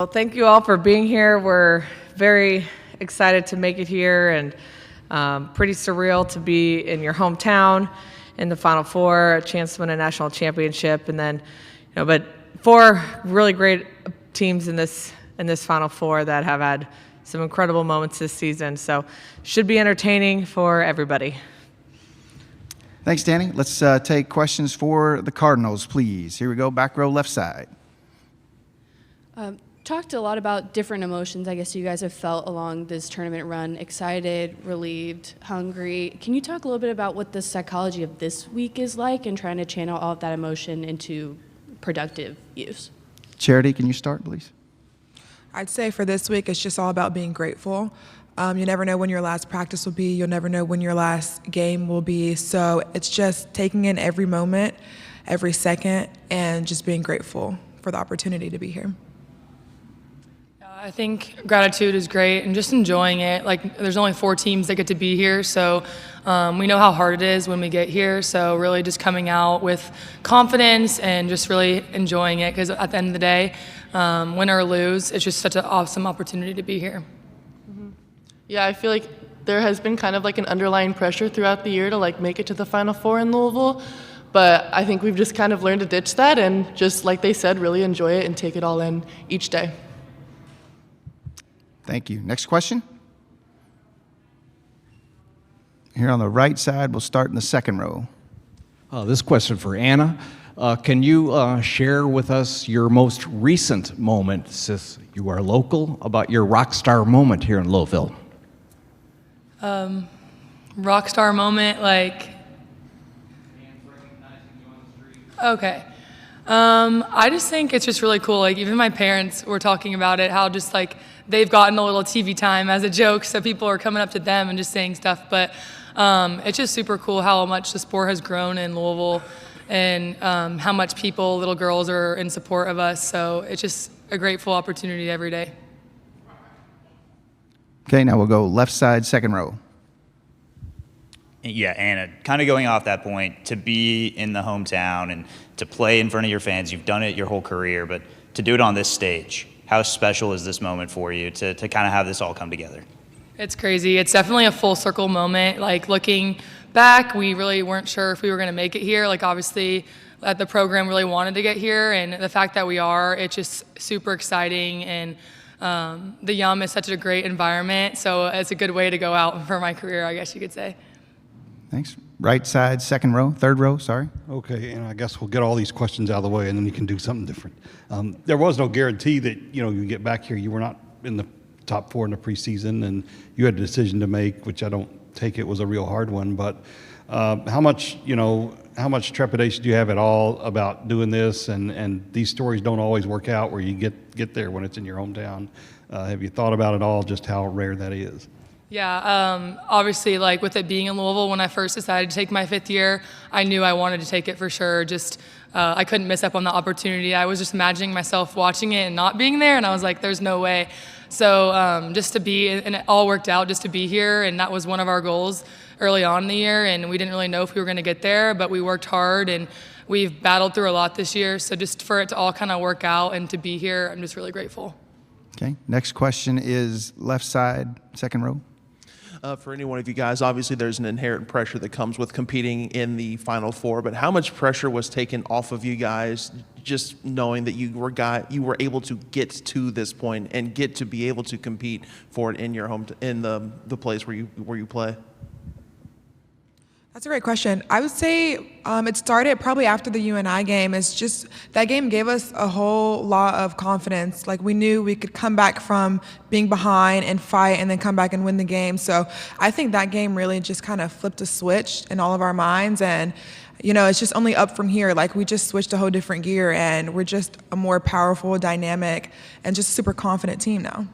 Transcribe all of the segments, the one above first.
Well, thank you all for being here. We're very excited to make it here, and pretty surreal to be in your hometown in the Final Four, a chance to win a national championship, and then, but 4 really great teams in this Final Four that have had some incredible moments this season. So, should be entertaining for everybody. Thanks, Danny. Let's take questions for the Cardinals, please. Here we go, back row, left side. Talked a lot about different emotions I guess you guys have felt along this tournament run: excited, relieved, hungry. Can you talk a little bit about what the psychology of this week is like and trying to channel all of that emotion into productive use? Charity, can you start, please? I'd say for this week, it's just all about being grateful. You never know when your last practice will be. You'll never know when your last game will be. So it's just taking in every moment, every second, and just being grateful for the opportunity to be here. I think gratitude is great and just enjoying it. Like, there's only 4 teams that get to be here, so we know how hard it is when we get here. So really just coming out with confidence and just really enjoying it, because at the end of the day, win or lose, it's just such an awesome opportunity to be here. Mm-hmm. Yeah, I feel like there has been kind of like an underlying pressure throughout the year to like make it to the Final Four in Louisville. But I think we've just kind of learned to ditch that and just, like they said, really enjoy it and take it all in each day. Thank you. Next question. Here on the right side, we'll start in the second row. This question for Anna. Can you share with us your most recent moment, since you are local, about your rock star moment here in Louisville? Rock star moment, like... Okay. I just think it's just really cool. Like, even my parents were talking about it, how just like they've gotten a little TV time as a joke, so people are coming up to them and just saying stuff. But it's just super cool how much the sport has grown in Louisville, and how much people, little girls, are in support of us. So it's just a grateful opportunity every day. Okay, now we'll go left side, second row. Yeah, Anna, kind of going off that point, to be in the hometown and to play in front of your fans, you've done it your whole career, but to do it on this stage, how special is this moment for you to kind of have this all come together? It's crazy. It's definitely a full circle moment. Like, looking back, we really weren't sure if we were going to make it here. Like, obviously, the program really wanted to get here, and the fact that we are, it's just super exciting. And the Yum is such a great environment, so it's a good way to go out for my career, I guess you could say. Thanks. Right side, second row, third row, sorry. Okay, and I guess we'll get all these questions out of the way, and then you can do something different. There was no guarantee that, you get back here. You were not in the top 4 in the preseason, and you had a decision to make, which I don't take it was a real hard one. But how much trepidation do you have at all about doing this? And these stories don't always work out where you get there when it's in your hometown. Have you thought about it all, just how rare that is? Yeah, obviously, like, with it being in Louisville, when I first decided to take my 5th year, I knew I wanted to take it for sure. Just, I couldn't miss up on the opportunity. I was just imagining myself watching it and not being there, and I was like, there's no way. So just to be, and it all worked out just to be here, and that was one of our goals early on in the year, and we didn't really know if we were going to get there, but we worked hard, and we've battled through a lot this year. So just for it to all kind of work out and to be here, I'm just really grateful. Okay, next question is left side, second row. For any one of you guys, obviously there's an inherent pressure that comes with competing in the Final Four, but how much pressure was taken off of you guys just knowing that you were able to get to this point and get to be able to compete for it in your home, in the place where you play? That's a great question. I would say it started probably after the UNI game. It's just that game gave us a whole lot of confidence. Like, we knew we could come back from being behind and fight and then come back and win the game. So I think that game really just kind of flipped a switch in all of our minds. And, it's just only up from here. Like, we just switched a whole different gear, and we're just a more powerful, dynamic, and just super confident team now.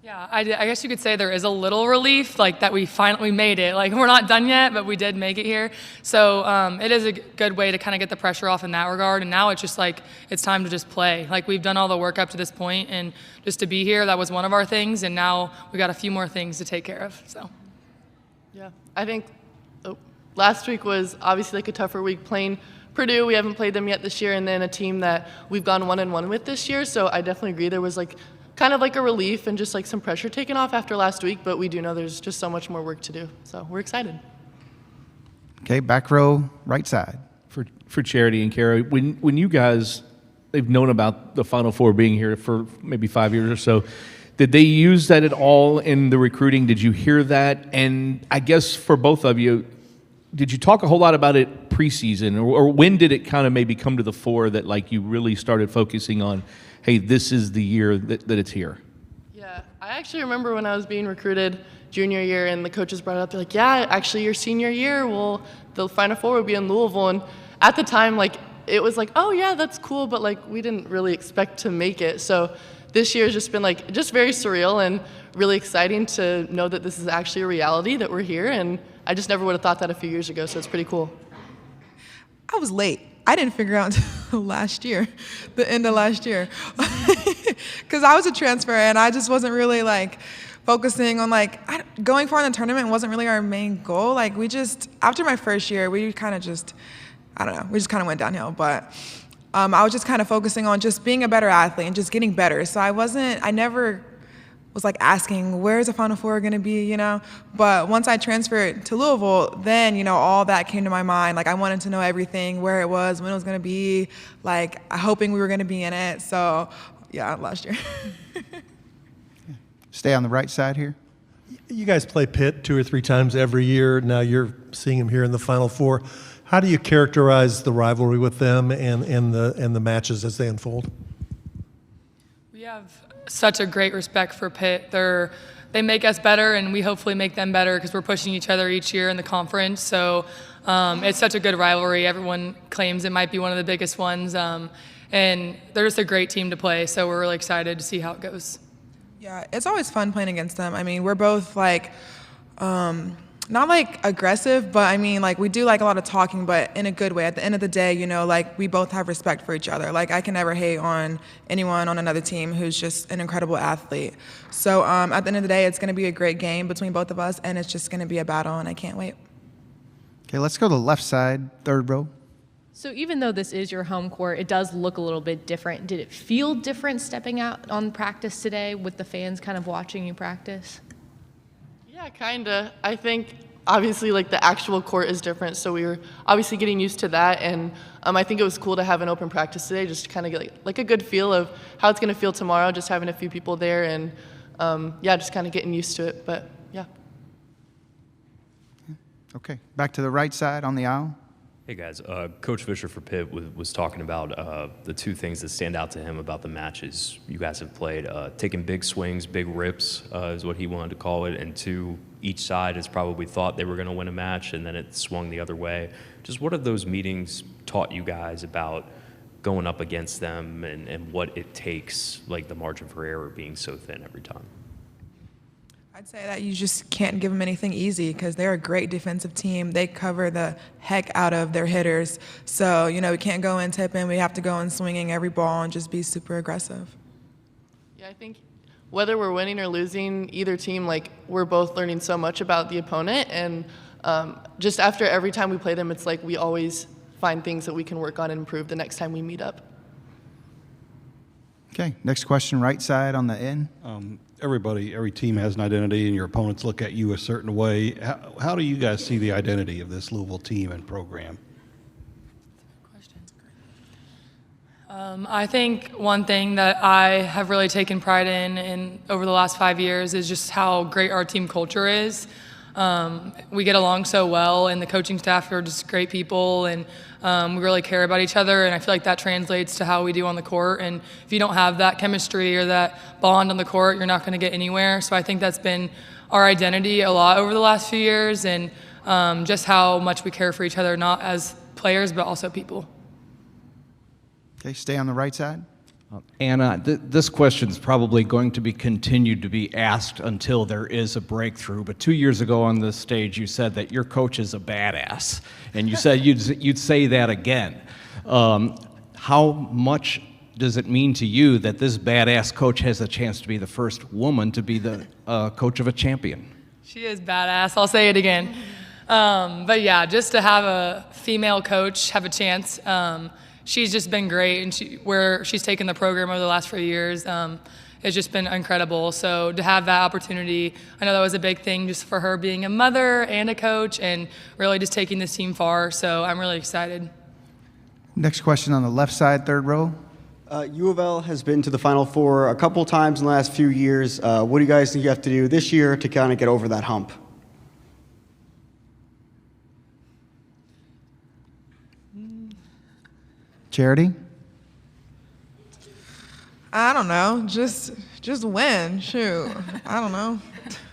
Yeah, I guess you could say there is a little relief, like, that we finally made it. Like, we're not done yet, but we did make it here. So it is a good way to kind of get the pressure off in that regard. And now it's just like, it's time to just play. Like, we've done all the work up to this point, and just to be here, that was one of our things. And now we got a few more things to take care of. So, yeah, I think last week was obviously like a tougher week, playing Purdue, we haven't played them yet this year, and then a team that we've gone 1-1 with this year. So I definitely agree there was like kind of like a relief and just like some pressure taken off after last week, but we do know there's just so much more work to do. So we're excited. Okay, back row, right side. For Charity and Kara, when you guys, they've known about the Final Four being here for maybe 5 years or so, did they use that at all in the recruiting? Did you hear that? And I guess for both of you, did you talk a whole lot about it preseason, or when did it kind of maybe come to the fore that like you really started focusing on, hey, this is the year that it's here? Yeah, I actually remember when I was being recruited junior year and the coaches brought it up, they're like, yeah, actually your senior year, well, the Final Four would be in Louisville. And at the time, like, it was like, oh yeah, that's cool, but like we didn't really expect to make it. So this year has just been like, just very surreal and really exciting to know that this is actually a reality, that we're here. And I just never would have thought that a few years ago, so it's pretty cool. I was late. I didn't figure out until last year, the end of last year. Because I was a transfer and I just wasn't really like focusing on like, going far in the tournament wasn't really our main goal. Like we just, after my first year, we kind of just, I don't know, we just kind of went downhill. But I was just kind of focusing on just being a better athlete and just getting better. So I never was like asking, where's the Final Four going to be, you know? But once I transferred to Louisville, then, you know, all that came to my mind. Like I wanted to know everything, where it was, when it was going to be, like hoping we were going to be in it. So yeah, last year. Stay on the right side here. You guys play Pitt 2 or 3 times every year. Now you're seeing them here in the Final Four. How do you characterize the rivalry with them and the matches as they unfold? We have such a great respect for Pitt. They make us better, and we hopefully make them better because we're pushing each other each year in the conference. So it's such a good rivalry. Everyone claims it might be one of the biggest ones, and they're just a great team to play. So we're really excited to see how it goes. Yeah, it's always fun playing against them. I mean, we're both like, not like aggressive, but I mean, like we do like a lot of talking, but in a good way. At the end of the day, you know, like we both have respect for each other. Like I can never hate on anyone on another team who's just an incredible athlete. So at the end of the day, it's going to be a great game between both of us, and it's just going to be a battle, and I can't wait. Okay, let's go to the left side, third row. So even though this is your home court, it does look a little bit different. Did it feel different stepping out on practice today with the fans kind of watching you practice? Yeah, kind of. I think obviously like the actual court is different, so we were obviously getting used to that, and I think it was cool to have an open practice today just to kind of get like a good feel of how it's going to feel tomorrow, just having a few people there and yeah, just kind of getting used to it, but yeah. Okay, back to the right side on the aisle. Hey guys, Coach Fisher for Pitt was talking about the 2 things that stand out to him about the matches you guys have played. Taking big swings, big rips is what he wanted to call it, and 2, each side has probably thought they were going to win a match and then it swung the other way. Just what have those meetings taught you guys about going up against them and what it takes, like the margin for error being so thin every time? I'd say that you just can't give them anything easy because they're a great defensive team. They cover the heck out of their hitters. So, you know, we can't go in tipping. We have to go in swinging every ball and just be super aggressive. Yeah, I think whether we're winning or losing, either team, like we're both learning so much about the opponent. And just after every time we play them, it's like we always find things that we can work on and improve the next time we meet up. Okay, next question, right side on the end. Every team has an identity, and your opponents look at you a certain way. How do you guys see the identity of this Louisville team and program? I think one thing that I have really taken pride in over the last 5 years is just how great our team culture is. We get along so well, and the coaching staff are just great people, and we really care about each other, and I feel like that translates to how we do on the court. And if you don't have that chemistry or that bond on the court, you're not going to get anywhere. So I think that's been our identity a lot over the last few years, and just how much we care for each other, not as players, but also people. Okay, stay on the right side. Anna, this question is probably going to be continued to be asked until there is a breakthrough. But 2 years ago on this stage, you said that your coach is a badass, and you said you'd say that again. How much does it mean to you that this badass coach has a chance to be the first woman to be the coach of a champion? She is badass. I'll say it again. But yeah, just to have a female coach have a chance. She's just been great, and where she's taken the program over the last few years, it's just been incredible. So to have that opportunity, I know that was a big thing just for her being a mother and a coach, and really just taking this team far. So I'm really excited. Next question on the left side, third row. U of L has been to the Final Four a couple times in the last few years. What do you guys think you have to do this year to kind of get over that hump? Charity? I don't know. Just win. Shoot. I don't know.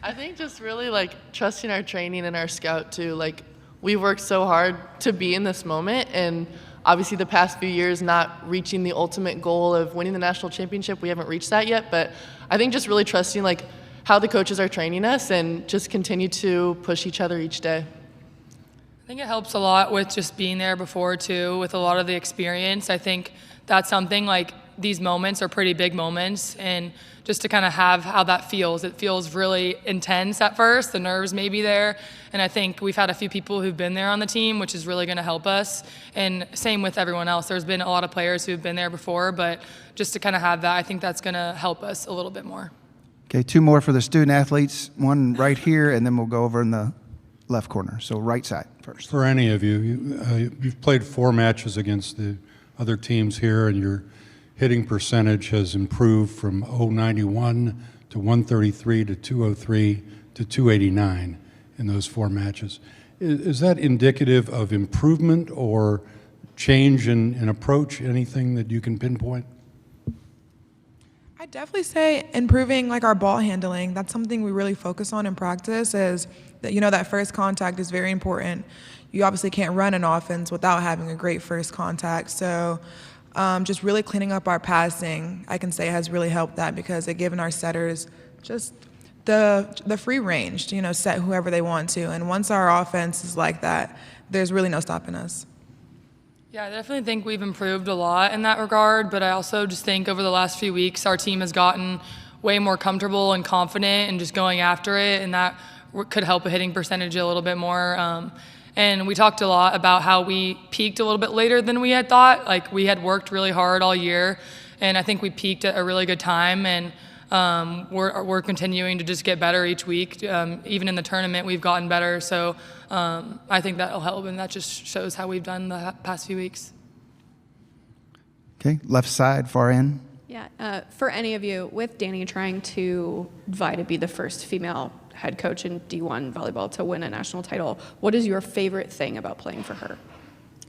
I think just really like trusting our training and our scout too. Like we worked so hard to be in this moment, and obviously the past few years not reaching the ultimate goal of winning the national championship. We haven't reached that yet, but I think just really trusting like how the coaches are training us and just continue to push each other each day. I think it helps a lot with just being there before too, with a lot of the experience. I think that's something like these moments are pretty big moments, and just to kind of have how that feels. It feels really intense at first, the nerves may be there, and I think we've had a few people who've been there on the team, which is really going to help us, and same with everyone else. There's been a lot of players who've been there before, but just to kind of have that, I think that's going to help us a little bit more. Okay, two more for the student athletes, one right here, and then we'll go over in the left corner. So right side first. For any of you, you've played 4 matches against the other teams here, and your hitting percentage has improved from 091 to 133 to 203 to 289 in those 4 matches. Is that indicative of improvement or change in approach? Anything that you can pinpoint? I'd definitely say improving like our ball handling. That's something we really focus on in practice, is that, you know, that first contact is very important. You obviously can't run an offense without having a great first contact. So just really cleaning up our passing, I can say, has really helped that, because it given our setters just the free range to, you know, set whoever they want to. And once our offense is like that, there's really no stopping us. Yeah, I definitely think we've improved a lot in that regard, but I also just think over the last few weeks our team has gotten way more comfortable and confident and just going after it, and that could help a hitting percentage a little bit more. And we talked a lot about how we peaked a little bit later than we had thought. Like, we had worked really hard all year, and I think we peaked at a really good time, and we're continuing to just get better each week. Even in the tournament, we've gotten better. So I think that'll help, and that just shows how we've done the past few weeks. Okay, left side, far end. Yeah, for any of you, with Danny trying to vie to be the first female head coach in D1 volleyball to win a national title, what is your favorite thing about playing for her?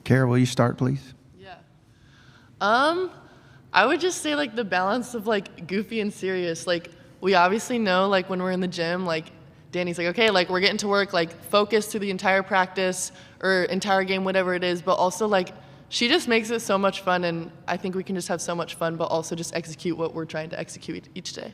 Kara, will you start, please? Yeah. I would just say like the balance of like goofy and serious. Like, we obviously know like when we're in the gym, like Danny's like, okay, like we're getting to work, like focus through the entire practice or entire game, whatever it is, but also like she just makes it so much fun, and I think we can just have so much fun, but also just execute what we're trying to execute each day.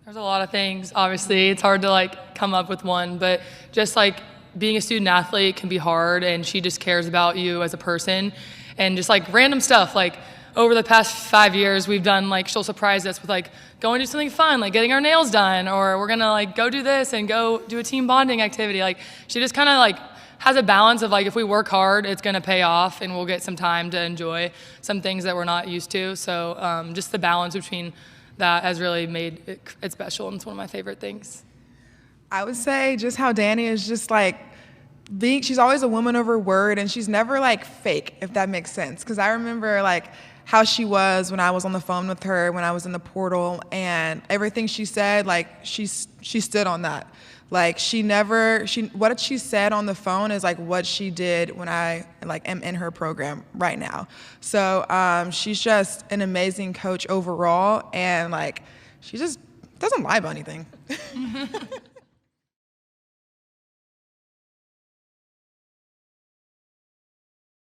There's a lot of things, obviously. It's hard to like come up with one, but just like being a student athlete can be hard, and she just cares about you as a person, and just like random stuff. Like, over the past 5 years, we've done like, she'll surprise us with like going to do something fun, like getting our nails done, or we're gonna like go do this and go do a team bonding activity. Like, she just kind of like has a balance of like, if we work hard, it's gonna pay off, and we'll get some time to enjoy some things that we're not used to. So just the balance between that has really made it special, and it's one of my favorite things. I would say just how Danny is just like she's always a woman of her word, and she's never like fake, if that makes sense. Because I remember like how she was when I was on the phone with her, when I was in the portal, and everything she said, like she stood on that. Like, what she said on the phone is like what she did when I like am in her program right now. So she's just an amazing coach overall, and like she just doesn't lie about anything.